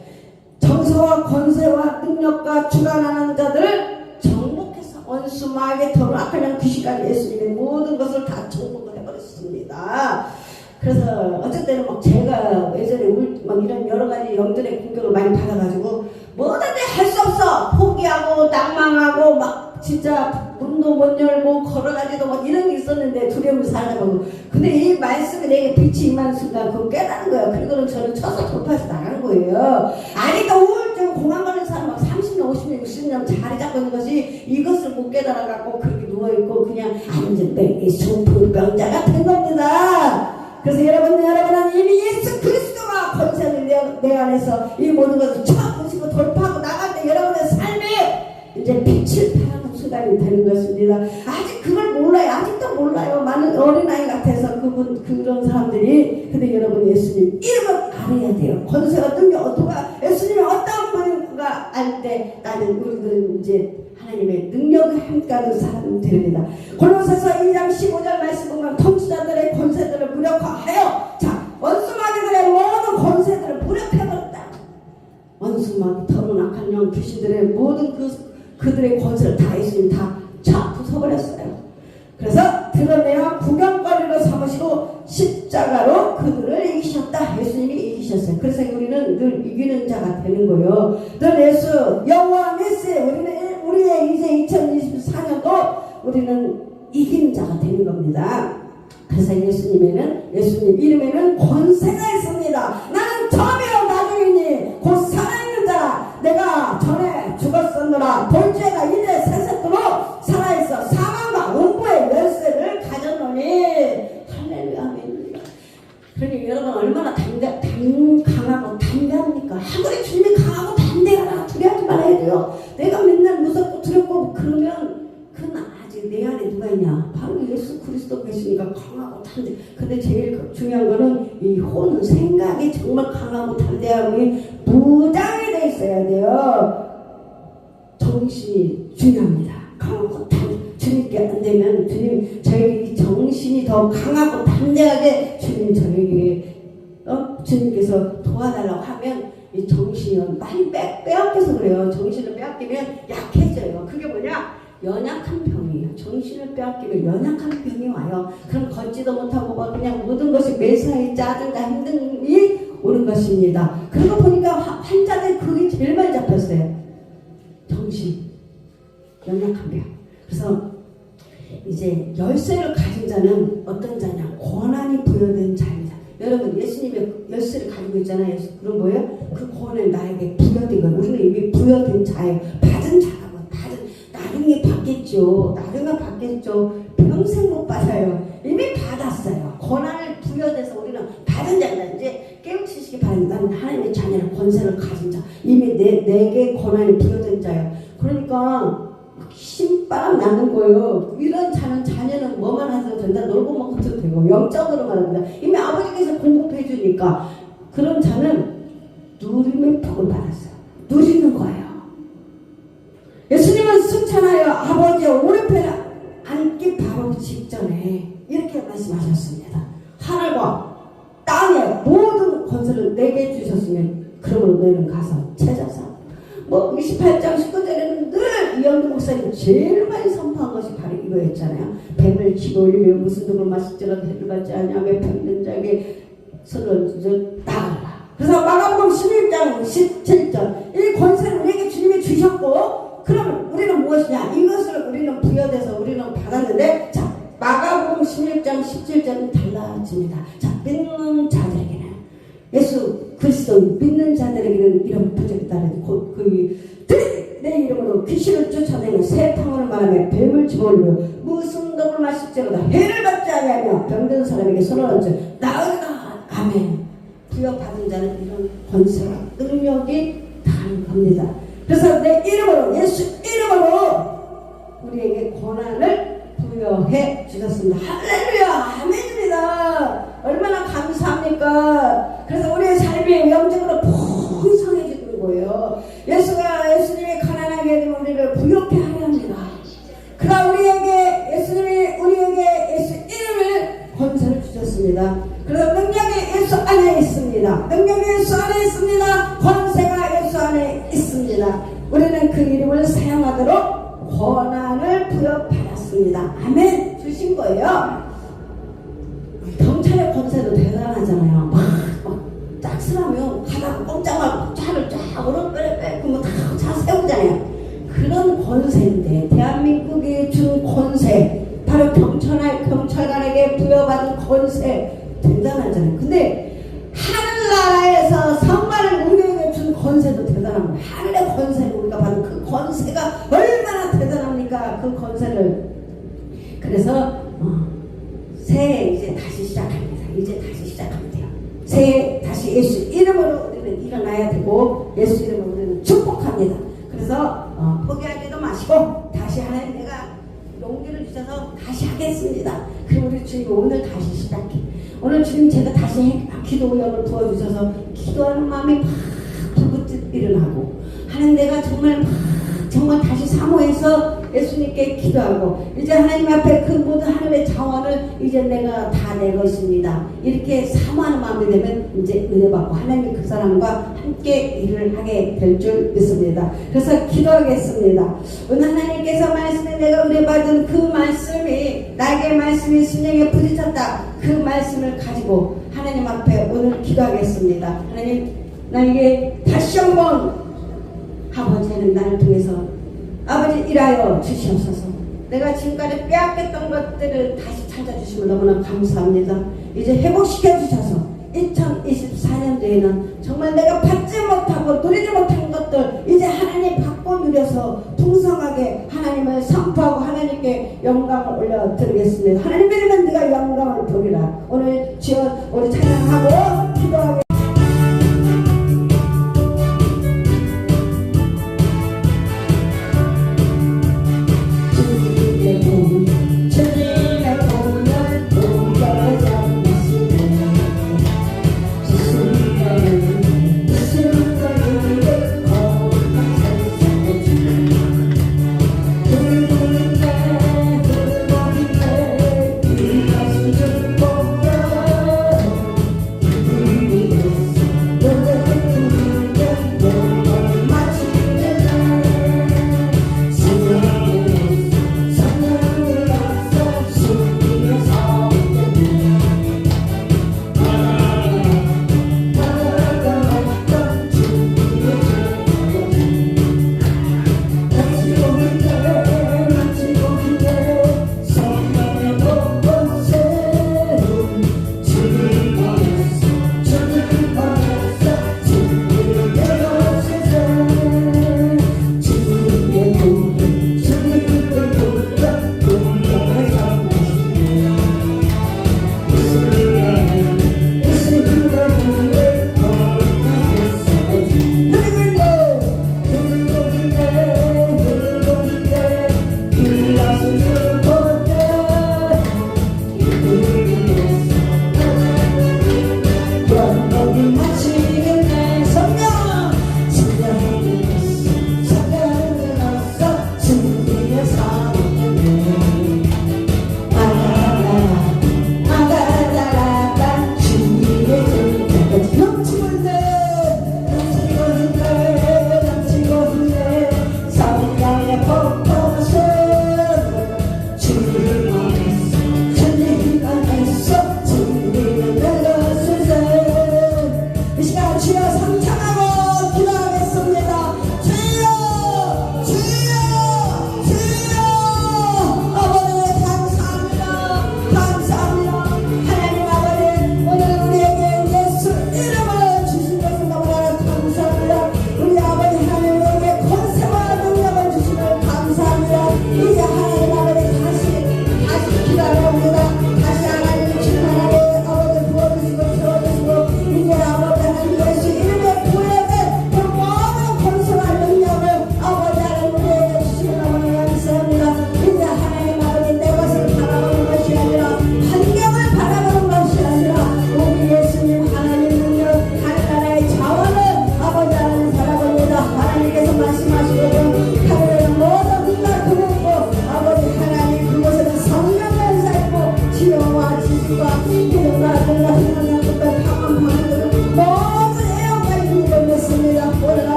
정사와 권세와 능력과 주관하는 자들을 정복해서 원수 마귀의 털을 악하면 귀신까지 예수님의 모든 것을 다 정복을 해버렸습니다. 그래서 어쩔 때는 막 제가 예전에 막 이런 여러 가지 영들의 공격을 많이 받아가지고 뭐든지 할 수 없어 포기하고 낭망하고 막 진짜 문도 못 열고 걸어다니도 막 이런 게 있었는데 두려움을 살아가고 근데 이 말씀이 내게 빛이 임하는 순간 그거 깨달은 거예요. 그리고는 저는 쳐서 돌파해서 나간 거예요. 아직도 우울증 공황 걸린 사람 막 30년 50년 60년 자리 잡고 있는 것이 이것을 못 깨달아갖고 그렇게 누워있고 그냥 안전병이 소풍병자가 된 겁니다. 그래서 여러분은 이미 예수 그리스도가 권세를 내 안에서 이 모든 것을 쳐부시고 돌파하고 나갈 때 여러분의 삶이 이제 빛을 발하는 순간이 되는 것입니다. 아직 그걸 몰라요. 아직도 몰라요. 많은 어린아이 같아서 그런 사람들이. 근데 여러분 예수님 이름을 알아야 돼요. 권세가 능력 누가 예수님이 어떤 분인가 알 때 나는 우리들은 이제 하나님의 능력을 함께하는 사람이 됩니다. 골로새서 2장 15절 말씀 보면 통치자들의 권세들을 무력화하여 자 원수마귀들의 모든 권세들을 무력해버렸다. 원수마귀 더러운 악한 영 귀신들의 모든 그들의 권세를 다 예수님 다 부숴버렸어요. 그래서 드러내어 구경거리로 삼으시고 십자가로 그들을 이기셨다. 예수님이 이기셨어요. 그래서 우리는 늘 이기는 자가 되는 거예요. 늘 예수 여호와 메시 우리의 이제 2024년도 우리는 이기는 자가 되는 겁니다. 그래서 예수님 이름에는 권세가 있습니다. 나는 처음이요 나중이니 곧 살아있는 자라. 내가 전에 죽었었노라. 본죄가 이제 세세토록 살아있어 사망과 음부의 열쇠를 가졌노니. 할렐루야 아멘. 그러니 여러분 얼마나 강하고 담대합니까? 하늘의 주님이 강하고 담대하라. 두려워하지 말아야 돼요. 내가 맨날 무섭고 두렵고 그러면 그건 아직 내 안에 누가 있냐? 바로 예수 그리스도 계시니까 강하고 담대. 근데 제일 중요한 거는 이 혼은 생각이 정말 강하고 담대하고 무장이 돼 있어야 돼요. 정신이 중요합니다. 강하고 담대. 주님께 안 되면 주님 저에게 이 정신이 더 강하고 담대하게 주님 저에게 주님께서 도와달라고 하면 이 정신이 많이 빼앗겨서 그래요. 정신을 빼앗기면 약해져요. 그게 뭐냐? 연약한 병이에요. 정신을 빼앗기면 연약한 병이 와요. 그럼 걷지도 못하고 막 그냥 모든 것이 매사에 짜증과 힘듦이 오는 것입니다. 그러고 보니까 환자들 그게 제일 많이 잡혔어요. 정신, 연약한 병. 그래서 이제 열쇠를 가진 자는 어떤 자냐? 권한이 부여된 자입니다. 여러분 예수님의 열쇠를 가지고 있잖아요. 그럼 뭐예요? 그 권한이 나에게 부여된 거예요. 우리는 이미 부여된 자예요. 받은 자라고. 나중에 받겠죠. 평생 못 받아요. 이미 받았어요. 권한을 부여돼서 우리는 받은 자입니다. 이제 깨우치시기 바랍니다. 나는 하나님의 자녀를 권세를 가진 자. 이미 내게 권한이 부여된 자예요. 그러니까 신바람 나는 거예요. 이런 자녀는 뭐만 해도 된다. 놀고 먹어도 되고 영적으로 말합니다. 이미 아버지께서 공급해 주니까 그런 자는 누림의 복을 받았어요. 누리는 거예요. 예수님은 승천하여 아버지의 오른편에 앉기 바로 직전에 이렇게 말씀하셨습니다. 하늘과 땅의 모든 권세를 내게 주셨으면 그러므로 너희는 가서 찾아서 28장 19절에는 늘 이영도 목사님 제일 많이 선포한 것이 바로 이거였잖아요. 뱀을 치고 올리며 무슨毒을 마실지라도 해를 받지 아니하며 병든 자에게 손을 나가라. 그래서 마가복음 11장 17절 이 권세를 우리에게 주님이 주셨고 그럼 우리는 무엇이냐? 이것을 우리는 부여돼서 우리는 받았는데 자 마가복음 16장 17절은 달라집니다. 자 믿는 자들에게는 예수 그리스도 믿는 자들에게는 이런 부적이 따르니 곧 내 이름으로 귀신을 쫓아내며 새 탕을 말하며 뱀을 집어올리며 무슨 독을 마실지라도 해를 받지 아니하며 병든 사람에게 손을 얹어 나으리라. 아멘. 부여받은 자는 이런 권세와 능력이 다른 겁니다. 그래서 내 이름으로 예수 이름으로 우리에게 권한을 부여해 주셨습니다. 할렐루야 아멘입니다. 얼마나 감사합니까? 그래서 우리의 삶이 영적으로 풍성해지는 거예요. 예수님이 가난하게 되면 우리를 부욕해 하려 합니다. 그러나 예수님이 우리에게 예수 이름을 권세를 주셨습니다. 그래서 능력이 예수 안에 있습니다. 능력이 예수 안에 있습니다. 권세가 예수 안에 있습니다. 우리는 그 이름을 사용하도록 권한을 부여받았습니다. 아멘. 주신 거예요. 경찰의 권세도 대단하잖아요. 막 짝스라면 가다가 꼼짝하고 차를 쫙 오른빼빼 그러면 다 세우잖아요. 그런 권세인데 대한민국이 준 권세, 바로 경찰관에게 부여받은 권세 대단하잖아요. 근데 하늘나라에서 성만을 우리에게 준 권세도 대단한 거예요. 하늘의 권세를 우리가 받은 그 권세가 얼마나 대단합니까? 그 권세를. 그래서 새해 이제 다시 시작합니다. 이제 다시 시작하면 돼요. 새해 다시 예수 이름으로 우리는 일어나야 되고 예수 이름으로 우리는 축복합니다. 그래서 포기하지도 마시고 다시 하나님 내가 용기를 주셔서 다시 하겠습니다. 그럼 우리 주님 오늘 다시 시작해. 오늘 주님 제가 다시 기도력을 부어주셔서 기도하는 마음이 막 불붙 일어나고 하는 내가 정말 다시 사모해서 예수님께 기도하고 이제 하나님 앞에 그 모든 하늘의 자원을 이제 내가 다 내 것입니다. 이렇게 사모하는 마음이 되면 이제 은혜 받고 하나님이 그 사람과 함께 일을 하게 될 줄 믿습니다. 그래서 기도하겠습니다. 오늘 하나님께서 말씀에 내가 은혜 받은 그 말씀이 나에게 말씀이 심령에 부딪혔다. 그 말씀을 가지고 하나님 앞에 오늘 기도하겠습니다. 하나님 나에게 다시 한번 아버지는 나를 통해서 아버지 일하여 주시옵소서. 내가 지금까지 빼앗겼던 것들을 다시 찾아주시면 너무나 감사합니다. 이제 회복시켜 주셔서 2024년도에는 정말 내가 받지 못하고 누리지 못한 것들 이제 하나님 받고 누려서 풍성하게 하나님을 선포하고 하나님께 영광을 올려드리겠습니다. 하나님 믿으면 네가 영광을 보리라. 오늘 주여 우리 찬양하고 기도하게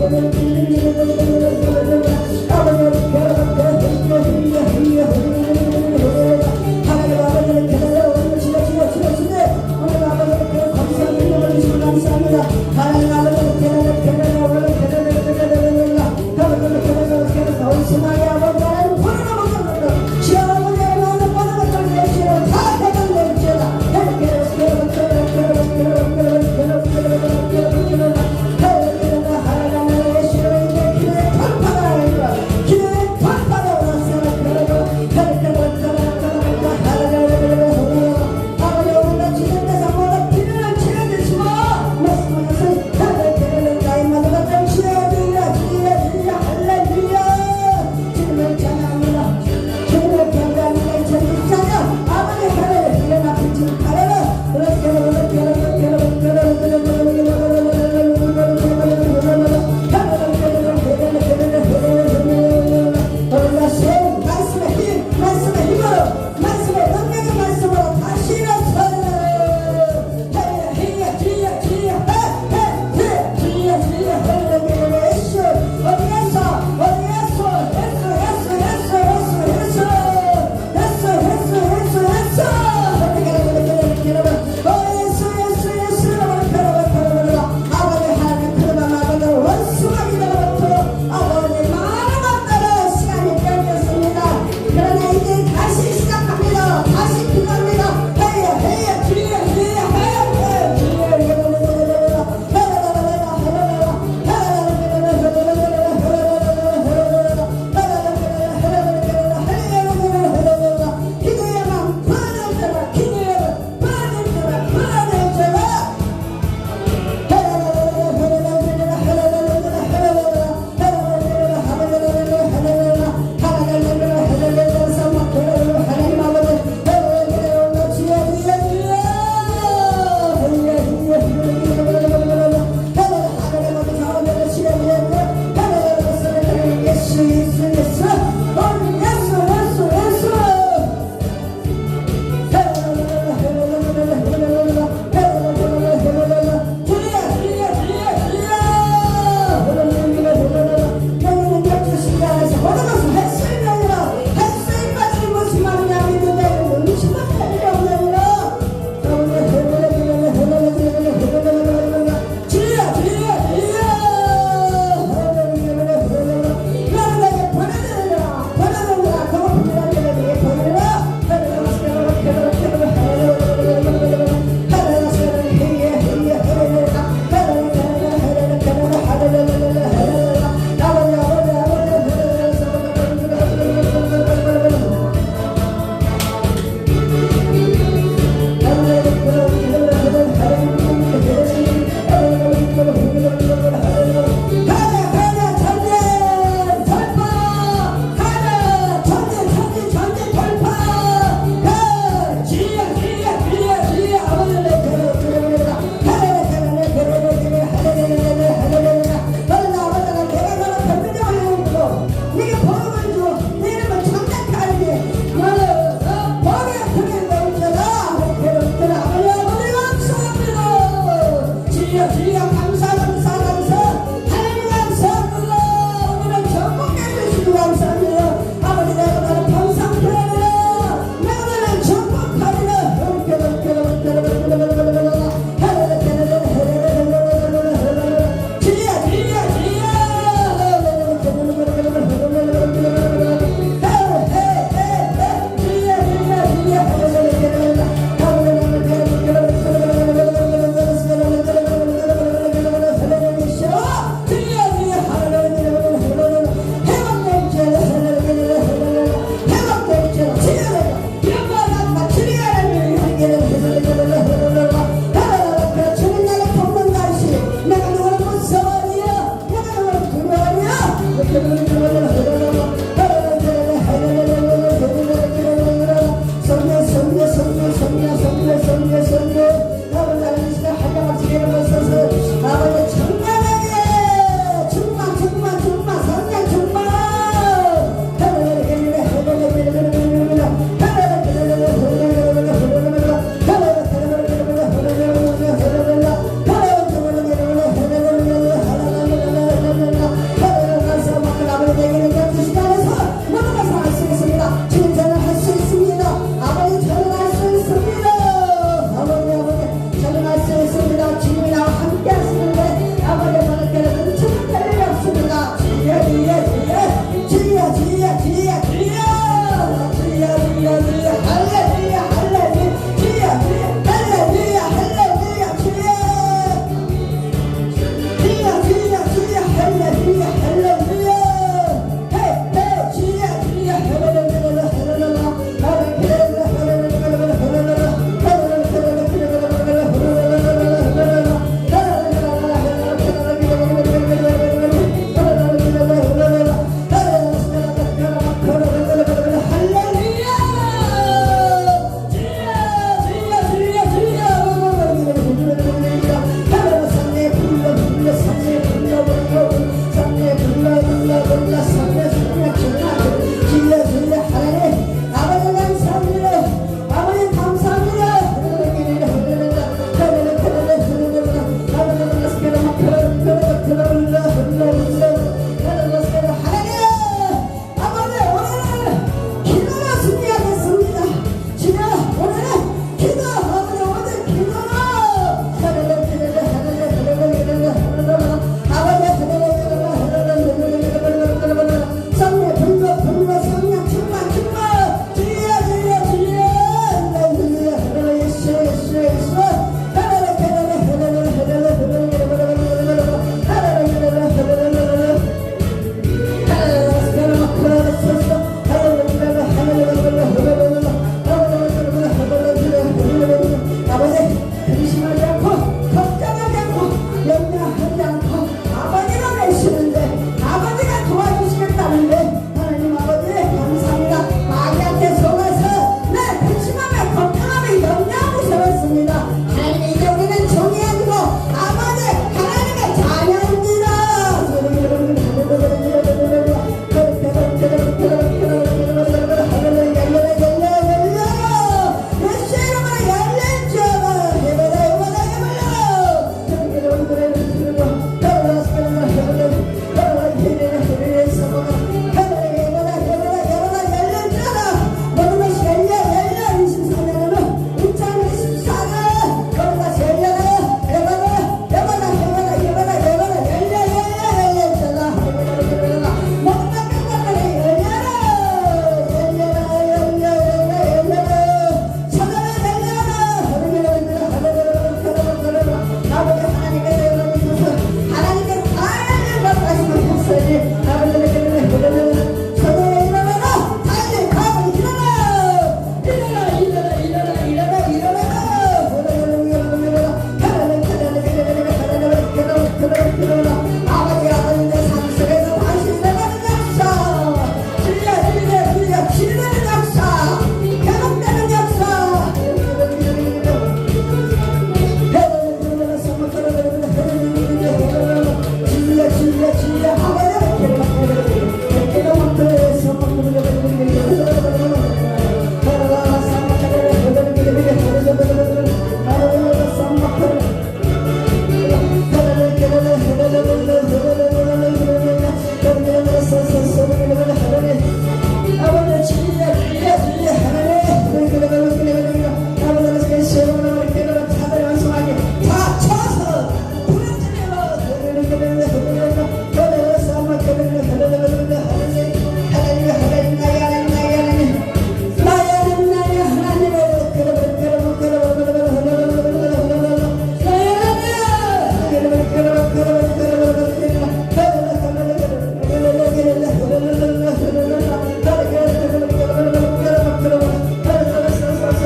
네.